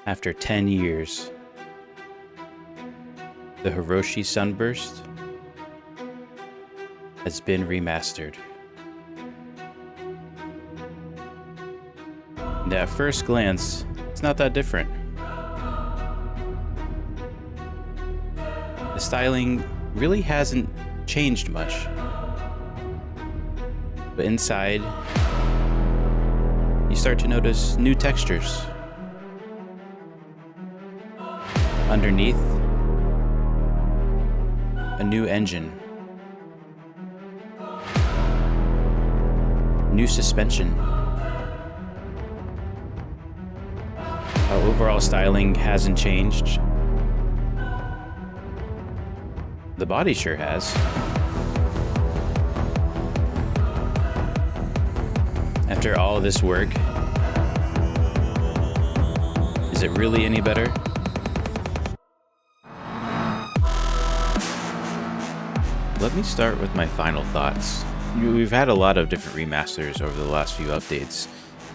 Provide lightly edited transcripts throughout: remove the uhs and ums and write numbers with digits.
After 10 years, the Hiroshi Sunburst has been remastered. And at first glance, it's not that different. The styling really hasn't changed much. But inside, you start to notice new textures. Underneath, a new engine, new suspension. Overall styling hasn't changed. The body sure has. After all this work, is it really any better? Let me start with my final thoughts. We've had a lot of different remasters over the last few updates.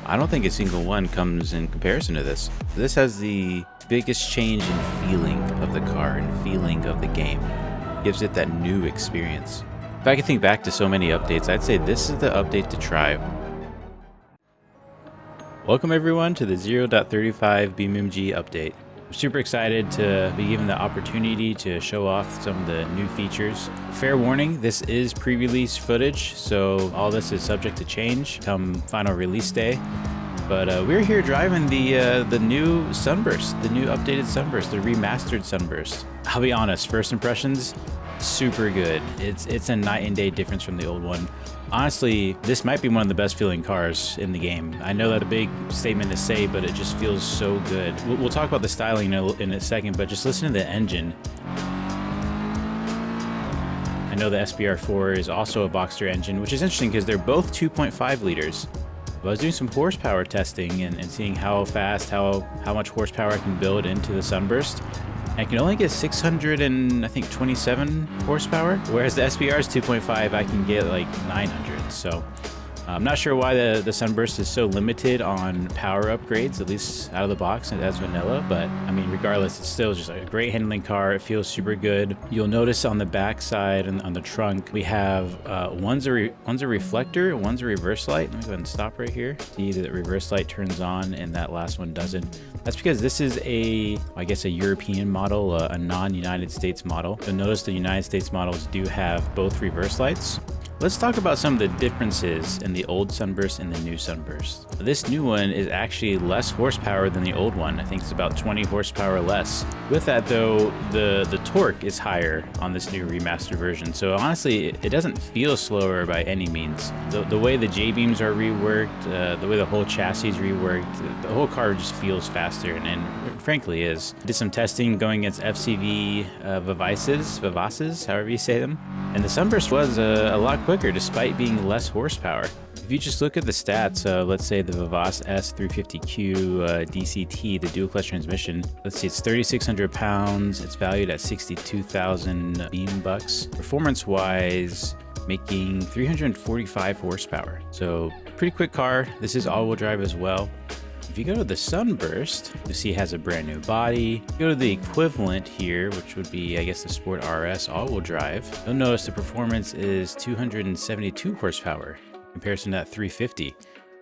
I don't think a single one comes in comparison to this. This has the biggest change in feeling of the car and feeling of the game. Gives it that new experience. If I could think back to so many updates, I'd say this is the update to try. Welcome everyone to the 0.35 BeamNG update. I'm super excited to be given the opportunity to show off some of the new features. Fair warning, this is pre-release footage, so all this is subject to change come final release day. But we're here driving the new Sunburst, the new updated Sunburst, the remastered Sunburst. I'll be honest, first impressions, super good. It's a night and day difference from the old one. Honestly, this might be one of the best feeling cars in the game. I know that's a big statement to say, but it just feels so good. We'll talk about the styling in a second, but just listen to the engine. I know the SBR4 is also a Boxster engine, which is interesting because they're both 2.5 liters. But I was doing some horsepower testing and seeing how fast, how much horsepower I can build into the Sunburst. I can only get 627 horsepower, whereas the SBR is 2.5, I can get like 900. So I'm not sure why the Sunburst is so limited on power upgrades, at least out of the box and as vanilla. But I mean, regardless, it's still just a great handling car. It feels super good. You'll notice on the back side and on the trunk, we have one's a reflector, one's a reverse light. Let me go ahead and stop right here. See that reverse light turns on and that last one doesn't. That's because this is I guess a European model, a non-United States model. You'll notice the United States models do have both reverse lights. Let's talk about some of the differences in the old Sunburst and the new Sunburst. This new one is actually less horsepower than the old one. I think it's about 20 horsepower less. With that though, the torque is higher on this new remastered version. So honestly, it doesn't feel slower by any means. The way the J-beams are reworked, the way the whole chassis is reworked, the whole car just feels faster and frankly is. Did some testing going against FCV Vivaces, however you say them. And the Sunburst was a lot quicker despite being less horsepower. If you just look at the stats, let's say the Vivace S350Q DCT, the dual clutch transmission, let's see, it's 3,600 pounds. It's valued at 62,000 beam bucks. Performance-wise, making 345 horsepower. So pretty quick car. This is all-wheel drive as well. If you go to the Sunburst, you see it has a brand new body. Go to the equivalent here, which would be, I guess, the Sport RS all-wheel drive. You'll notice the performance is 272 horsepower in comparison to that 350.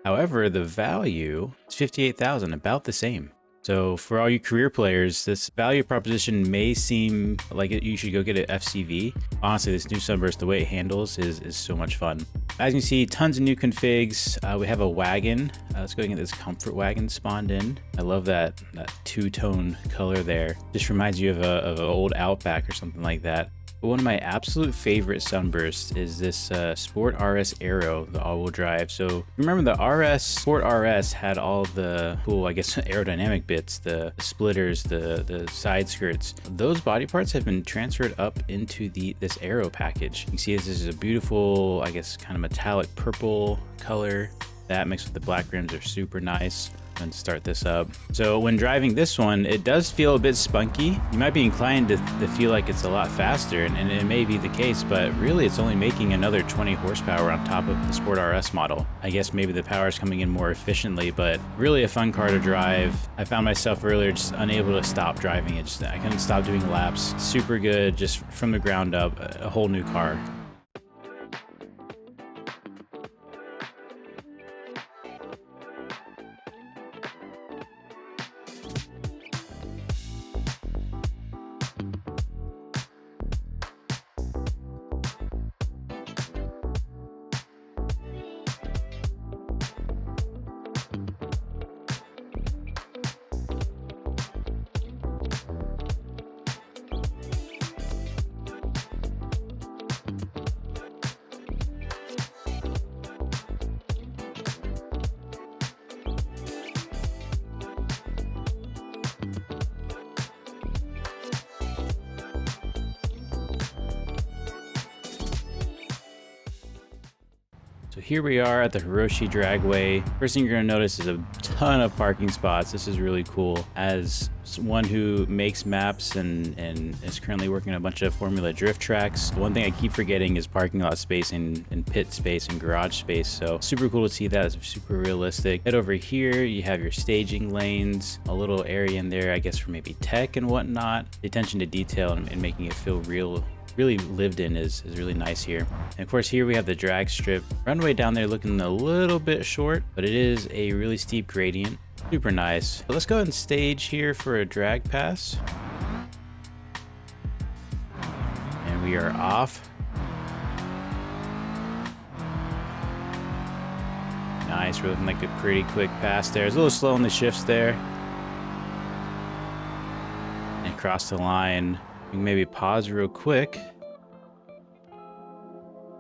However, the value is 58,000, about the same. So for all you career players, this value proposition may seem like you should go get an FCV. Honestly, this new Sunburst, the way it handles is so much fun. As you can see, tons of new configs. We have a wagon. Let's go get this comfort wagon spawned in. I love that two-tone color there. Just reminds you of an old Outback or something like that. But one of my absolute favorite Sunbursts is this Sport RS Aero, the all-wheel drive. So remember the Sport RS had all the cool, I guess, aerodynamic bits, the splitters, the side skirts. Those body parts have been transferred up into this Aero package. You can see this is a beautiful, I guess, kind of metallic purple color. That mixed with the black rims are super nice. And start this up. So when driving this one, it does feel a bit spunky. You might be inclined to feel like it's a lot faster, and it may be the case, but really it's only making another 20 horsepower on top of the Sport RS model. I guess maybe the power is coming in more efficiently, but really a fun car to drive. I found myself earlier just unable to stop driving it. I couldn't stop doing laps. Super good, just from the ground up, a whole new car. So here we are at the Hiroshi Dragway. First thing you're gonna notice is a ton of parking spots. This is really cool. As one who makes maps and is currently working on a bunch of Formula Drift tracks, one thing I keep forgetting is parking lot space and pit space and garage space. So super cool to see that. It's super realistic. Head over here, you have your staging lanes, a little area in there, I guess, for maybe tech and whatnot. The attention to detail and making it feel really lived in is really nice here. And of course here we have the drag strip. Runway down there looking a little bit short, but it is a really steep gradient. Super nice. So let's go ahead and stage here for a drag pass. And we are off. Nice, we're looking like a pretty quick pass there. It's a little slow on the shifts there. And across the line. We can maybe pause real quick.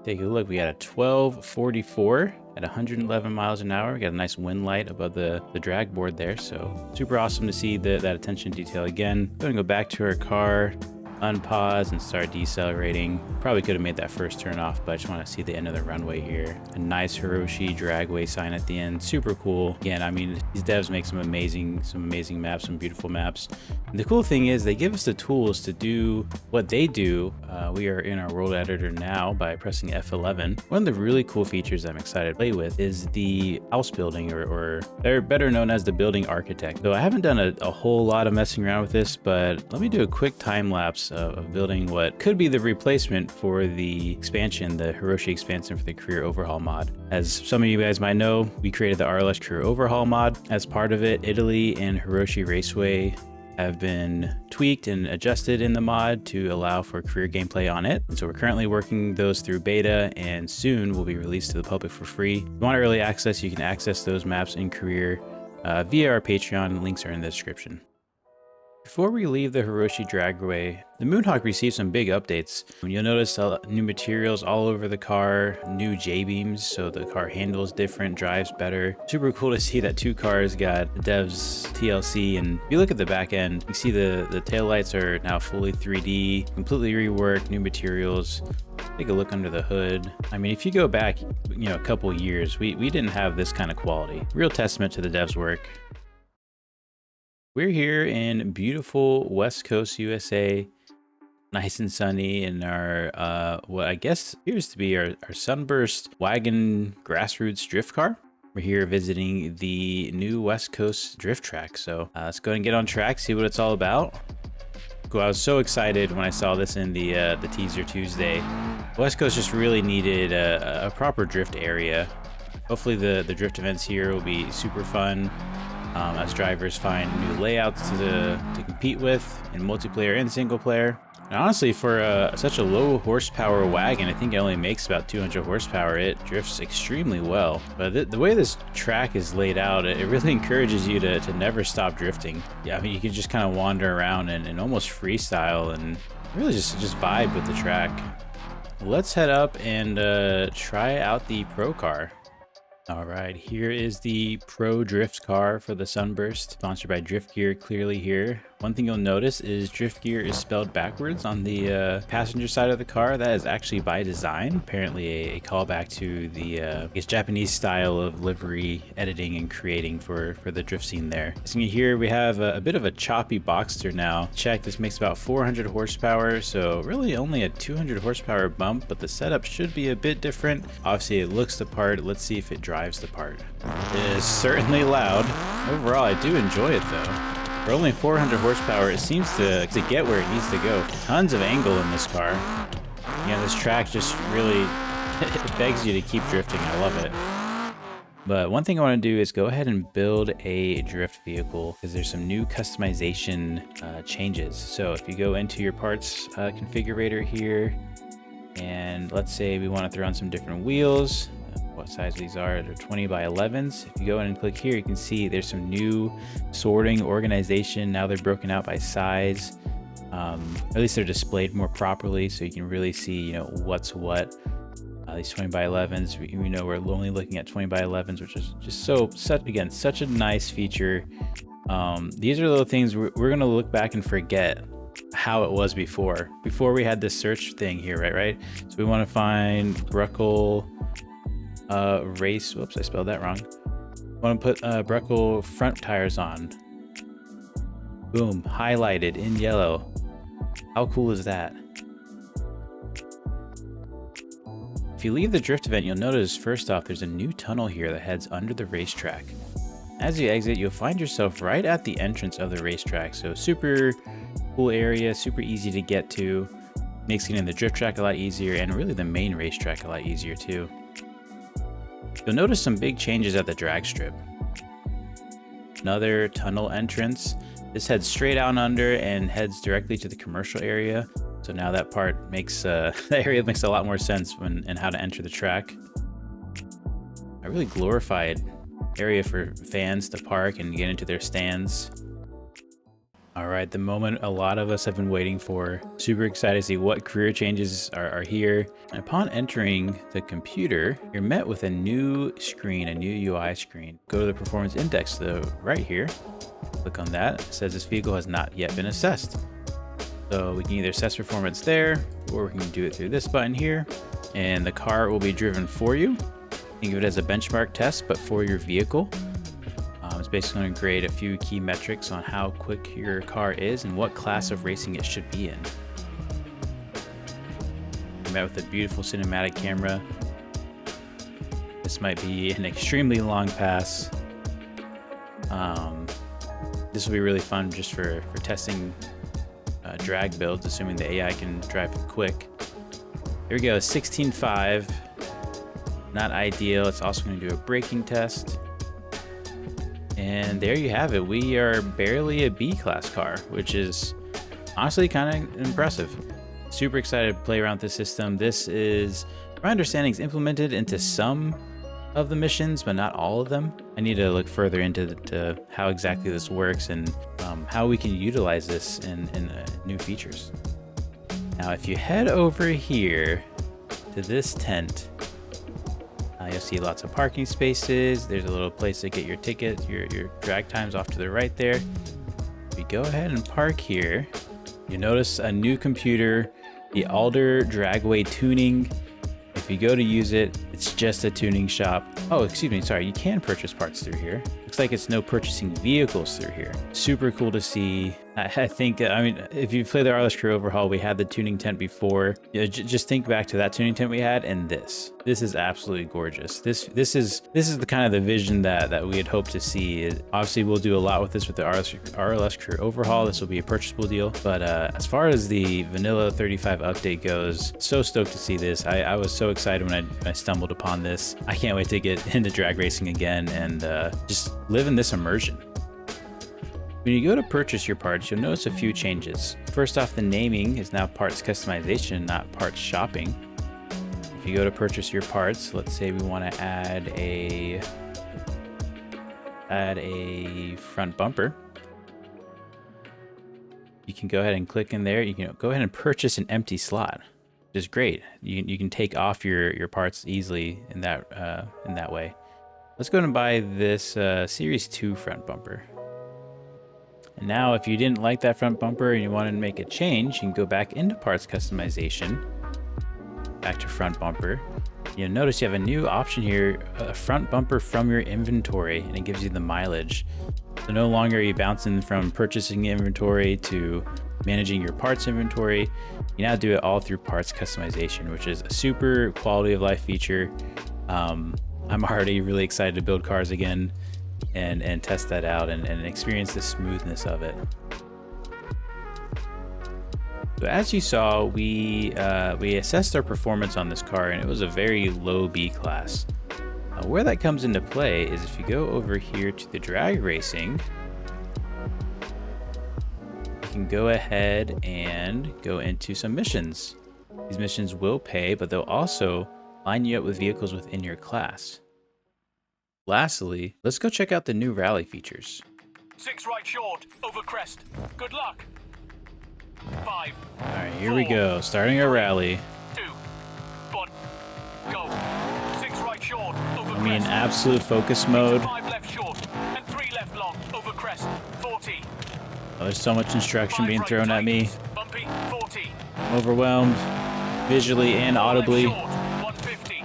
Take a look. We got a 1244 at 111 miles an hour. We got a nice wind light above the drag board there. So super awesome to see that attention to detail again. We're going to go back to our car, unpause, and start decelerating. Probably could have made that first turn off, but I just want to see the end of the runway here. A nice Hiroshi Dragway sign at the end. Super cool. Again, I mean, these devs make some amazing maps, some beautiful maps. And the cool thing is they give us the tools to do what they do. We are in our world editor now by pressing F11. One of the really cool features I'm excited to play with is the house building, or they're better known as the building architect. So I haven't done a whole lot of messing around with this, but let me do a quick time lapse of building what could be the replacement for the expansion, the Hiroshi expansion for the career overhaul mod. As some of you guys might know, we created the RLS career overhaul mod. As part of it, Italy and Hiroshi Raceway have been tweaked and adjusted in the mod to allow for career gameplay on it. And so we're currently working those through beta, and soon will be released to the public for free. If you want early access, you can access those maps in career via our Patreon. Links are in the description. Before we leave the Hiroshi Dragway, the Moonhawk received some big updates. You'll notice new materials all over the car, new J-beams, so the car handles different, drives better. Super cool to see that two cars got the devs TLC, and if you look at the back end, you see the taillights are now fully 3D, completely reworked, new materials. Take a look under the hood. I mean, if you go back, a couple years, we didn't have this kind of quality. Real testament to the devs' work. We're here in beautiful West Coast, USA, nice and sunny in our, what I guess appears to be our Sunburst wagon grassroots drift car. We're here visiting the new West Coast drift track. So let's go and get on track, see what it's all about. Cool. I was so excited when I saw this in the teaser Tuesday. West Coast just really needed a proper drift area. Hopefully the drift events here will be super fun. As drivers find new layouts to compete with in multiplayer and single player. And honestly, for such a low horsepower wagon, I think it only makes about 200 horsepower. It drifts extremely well. But the way this track is laid out, it really encourages you to never stop drifting. Yeah, I mean, you can just kind of wander around and almost freestyle and really just vibe with the track. Let's head up and try out the Pro car. All right, here is the Pro Drift car for the Sunburst, sponsored by Drift Gear, clearly here. One thing you'll notice is drift gear is spelled backwards on the passenger side of the car. That is actually by design, apparently a callback to the I guess Japanese style of livery editing and creating for the drift scene there. So here we have a bit of a choppy Boxster now. Check, this makes about 400 horsepower, so really only a 200 horsepower bump, but the setup should be a bit different. Obviously it looks the part. Let's see if it drives the part. It is certainly loud. Overall, I do enjoy it though. For only 400 horsepower, it seems to get where it needs to go. Tons of angle in this car. Yeah, this track just really it begs you to keep drifting. I love it. But one thing I want to do is go ahead and build a drift vehicle because there's some new customization changes. So if you go into your parts configurator here, and let's say we want to throw on some different wheels. What size these are? They're 20 by 11s. If you go in and click here, you can see there's some new sorting organization. Now they're broken out by size. At least they're displayed more properly, so you can really see, you know, what's what. These 20 by 11s, we know we're only looking at 20 by 11s, which is just such a nice feature. These are little things we're gonna look back and forget how it was before we had this search thing here, right? So we want to find Bruckle race. Whoops, I spelled that wrong. Want to put Bruckle front tires on. Boom, highlighted in yellow. How cool is that? If you leave the drift event, you'll notice first off there's a new tunnel here that heads under the racetrack. As you exit, you'll find yourself right at the entrance of the racetrack. So super cool area, super easy to get to. Makes getting the drift track a lot easier, and really the main racetrack a lot easier too. You'll notice some big changes at the drag strip. Another tunnel entrance. This heads straight out under and heads directly to the commercial area. So now that part makes that area makes a lot more sense and how to enter the track. A really glorified area for fans to park and get into their stands. All right, the moment a lot of us have been waiting for. Super excited to see what career changes are here. And upon entering the computer, you're met with a new screen, a new UI screen. Go to the performance index to the right here. Click on that. It says this vehicle has not yet been assessed. So we can either assess performance there, or we can do it through this button here. And the car will be driven for you. Think of it as a benchmark test, but for your vehicle. It's basically going to grade a few key metrics on how quick your car is and what class of racing it should be in. I'm met with a beautiful cinematic camera. This might be an extremely long pass. This will be really fun just for testing drag builds, assuming the AI can drive it quick. Here we go, 16.5. Not ideal. It's also going to do a braking test. And there you have it. We are barely a B-class car, which is honestly kind of impressive. Super excited to play around with this system. This is, my understanding, is implemented into some of the missions, but not all of them. I need to look further into how exactly this works and how we can utilize this in new features. Now, if you head over here to this tent, you'll see lots of parking spaces. There's a little place to get your ticket, your drag times off to the right there. If you go ahead and park here, you notice a new computer, the Alder Dragway Tuning. If you go to use it, it's just a tuning shop. Oh, excuse me, sorry, you can purchase parts through here. Looks like it's no purchasing vehicles through here. Super cool to see. I think, I mean, if you play the Raceless Crew Overhaul, we had the tuning tent before. You know, just think back to that tuning tent we had, and this is absolutely gorgeous. This is the kind of the vision that we had hoped to see. Obviously, we'll do a lot with this with the Raceless Crew Overhaul. This will be a purchasable deal. But as far as the Vanilla 35 update goes, so stoked to see this. I was so excited when I stumbled upon this. I can't wait to get into drag racing again and just live in this immersion. When you go to purchase your parts, you'll notice a few changes. First off, the naming is now parts customization, not parts shopping. If you go to purchase your parts, let's say we want to add a front bumper. You can go ahead and click in there. You can go ahead and purchase an empty slot, which is great. You can take off your parts easily in that way. Let's go ahead and buy this Series 2 front bumper. And now if you didn't like that front bumper and you wanted to make a change, you can go back into parts customization, back to front bumper. You'll notice you have a new option here, a front bumper from your inventory, and it gives you the mileage. So no longer are you bouncing from purchasing inventory to managing your parts inventory. You now do it all through parts customization, which is a super quality of life feature. I'm already really excited to build cars again and test that out and experience the smoothness of it. So as you saw, we assessed our performance on this car, and it was a very low B class. Where that comes into play is if you go over here to the drag racing, you can go ahead and go into some missions. These missions will pay, but they'll also line you up with vehicles within your class. Lastly, let's go check out the new rally features. 6 right short, over crest. Good luck. 5. All right, here we go, starting our rally. 2. 1. Go. 6 right short, over crest. I'm in absolute focus mode. 5 left short and 3 left long, over crest. 40. Oh, there's so much instruction being right thrown at me. Bumpy. 40. I'm overwhelmed, visually and audibly. Left short, 150.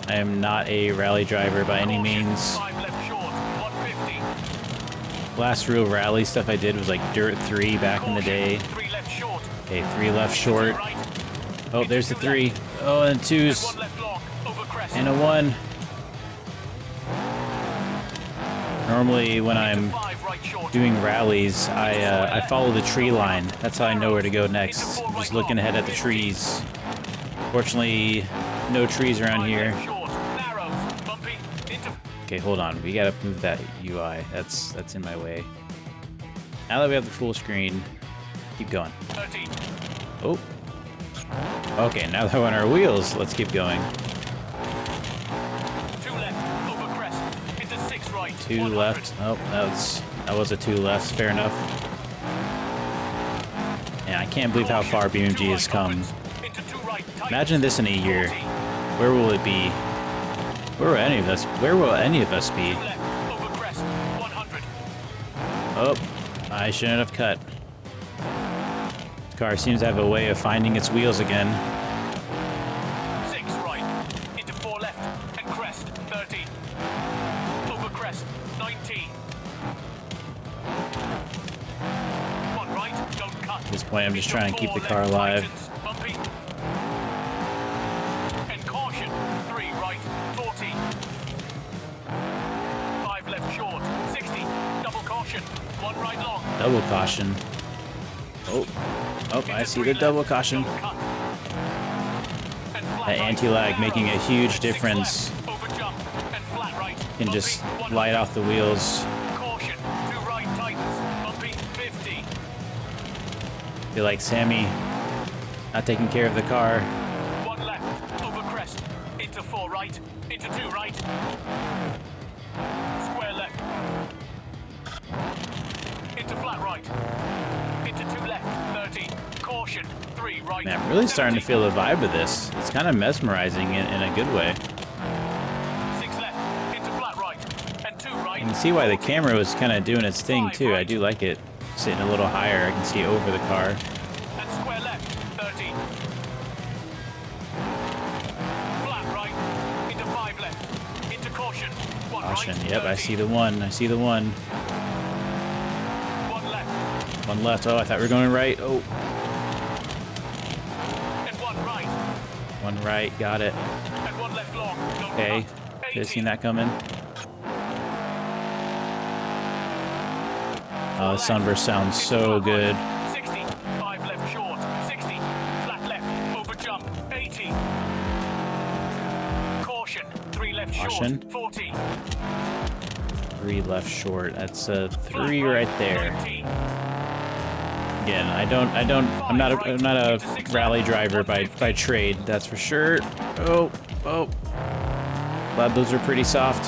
I am not a rally driver by any means. 5 left short, 150. Last real rally stuff I did was like Dirt 3 back in the day. 3 left short. Okay, 3 left short. Right. Oh, there's the 3. Oh, and 2s. 1 left long, over crest. And a 1. Normally when I'm 5 right short. doing rallies, I follow the tree line. That's how I know where to go next. I'm just looking ahead at the trees. Fortunately, no trees around here. Okay, hold on. We gotta move that UI. That's in my way. Now that we have the full screen, keep going. 30. Oh. Okay, now that we're on our wheels, let's keep going. 2 left, over crest, into 6 right. 2 100. left. Oh, that was a 2 left. Fair enough. Yeah, I can't believe how far BeamNG has come. Into 2 right, tight. Imagine this in a year. Where will it be? Where will any of us be? 2 left, over crest, 100. Oh, I shouldn't have cut. This car seems to have a way of finding its wheels again. 6 right, into 4 left, and crest, 30. Over crest, 90. 1 right, don't cut. At this point, I'm just trying to keep the Into car 4 alive. left, bumpy. And caution, 3 right, 40. 5 left short, 60. Double caution, 1 right long. Double caution. Oh, I see the double caution. That anti-lag making a huge difference. Can just light off the wheels. Caution, 2 right tightens, bumpy, 50. Feel like Sammy not taking care of the car. 1 left, over crest, into 4 right, into 2 right. Square left. Into flat right. Into 2 left, 30. Caution, 3 right. Man, I'm really starting to 70. feel the vibe of this. It's kind of mesmerizing in a good way. 6 left, into flat right, and 2 right. You can see why the camera was kind of doing its thing too. I do like it sitting a little higher. I can see over the car. And square left, 30. Flat right, into 5 left, into caution, 1 Caution. right. Yep, 30. I see the 1. I see the 1. 1 left, 1 left. Oh, I thought we were going right. Oh, and 1 right, 1 right. Got it. and 1 left long. Don't Okay. cut. Could have 80. seen that coming. Oh, the sunburst sounds so good. 60, 5 left short, 60, flat left, over jump, 80. Caution, 3 left Caution. short, 40. 3 left short. That's a 3 right there. 90. Again, I'm not a rally driver by trade, that's for sure. Oh. Glad those are pretty soft.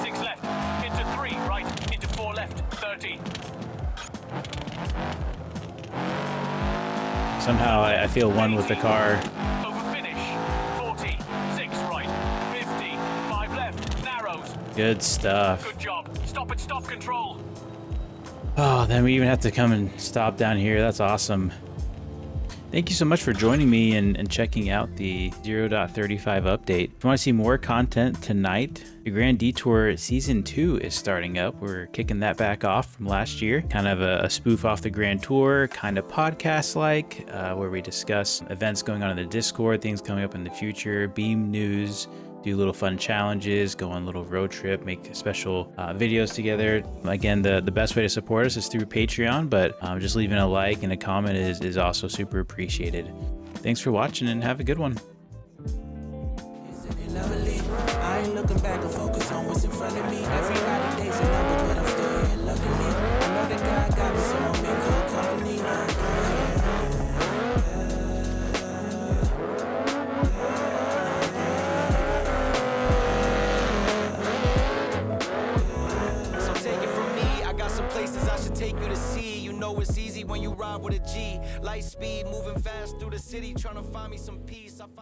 6 left, into 3 right, into 4 left, 30. Somehow I feel one with the car. Over finish, 40, 6 right, 50, 5 left, narrows. Good stuff. Good job. Stop Stop at stop control. Oh, then we even have to come and stop down here. That's awesome. Thank you so much for joining me and checking out the 0.35 update. If you want to see more content tonight, the Grand Detour Season 2 is starting up. We're kicking that back off from last year. Kind of a spoof off the Grand Tour, kind of podcast-like, where we discuss events going on in the Discord, things coming up in the future, Beam news, do little fun challenges, go on a little road trip, make special videos together. Again, the best way to support us is through Patreon, but just leaving a like and a comment is also super appreciated. Thanks for watching and have a good one. Isn't it lovely? I ain't looking back and focus on what's in front of me. Everybody days a number, but I'm still here luckily. I know that God got me, so I'm in good company. So take it from me, I got some places I should take you to see. You know it's easy when you ride with a G. Light speed, moving fast through the city, trying to find me some peace. I find